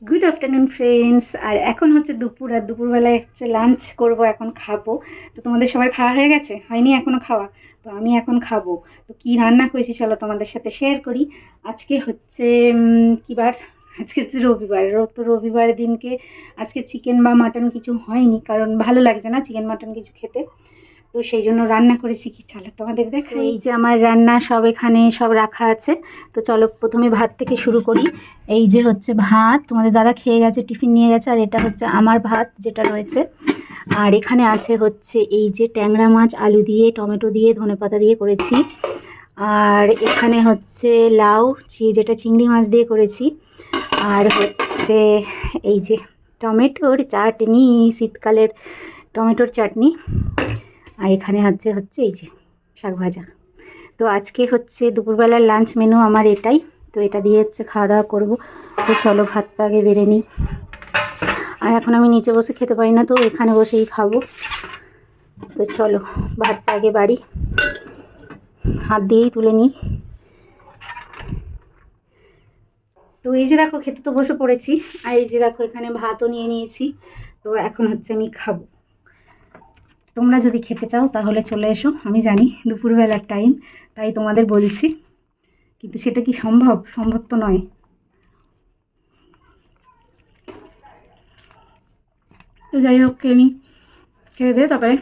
Good afternoon friends. আর এখন হচ্ছে দুপুর, আর দুপুরবেলায় হচ্ছে লাঞ্চ করব, এখন খাবো। তো তোমাদের সবার খাওয়া হয়ে গেছে? হয়নি এখনো খাওয়া? তো আমি এখন খাবো। তো কি রান্না করেছি চলো তোমাদের সাথে শেয়ার করি। আজকে হচ্ছে কি বার? আজকে হচ্ছে রবিবার। তো রবিবার দিনকে আজকে চিকেন বা মাটন কিছু হয়নি, কারণ ভালো লাগছে না চিকেন মাটন কিছু খেতে। তো সেই জন্য রান্না করেছি কি, চলো তোমাদের দেখাই। এই যে আমার রান্না সব এখানে সব রাখা আছে। তো চলো প্রথমে ভাত থেকে শুরু করি। এই যে হচ্ছে ভাত, তোমাদের দাদা খেয়ে গেছে, টিফিন নিয়ে গেছে। আর এটা হচ্ছে আমার ভাত যেটা রয়েছে। আর এখানে আছে হচ্ছে এই যে ট্যাংরা মাছ আলু দিয়ে টমেটো দিয়ে ধনেপাতা দিয়ে করেছি। আর এখানে হচ্ছে লাউ, যেটা চিংড়ি মাছ দিয়ে করেছি। আর হচ্ছে এই যে টমেটোর চাটনি, শীতকালের টমেটোর চাটনি। আর এখানে হচ্ছে এই যে শাক ভাজা। তো আজকে হচ্ছে দুপুরবেলার লাঞ্চ মেনু আমার এটাই। তো এটা দিয়ে হচ্ছে খাওয়া দাওয়া করবো। তো চলো ভাতটা আগে বেড়ে নিই। আর এখন আমি নিচে বসে খেতে পারি না, তো এখানে বসেই খাবো। তো চলো ভাতটা আগে বাড়ি, হাত দিয়েই তুলে নিই। তো এই যে দেখো খেতে তো বসে পড়েছি। আর এই যে দেখো এখানে ভাতও নিয়ে নিয়েছি। তো এখন হচ্ছে আমি খাবো। তোমরা যদি খেতে চাও তাহলে চলে এসো। আমি জানি দুপুরবেলার টাইম, তাই তোমাদের বলছি, কিন্তু সেটা কি সম্ভব? সম্ভব তো নয়। তো যাই হোক, খেয়ে নিই, খেয়ে দিয়ে তারপরে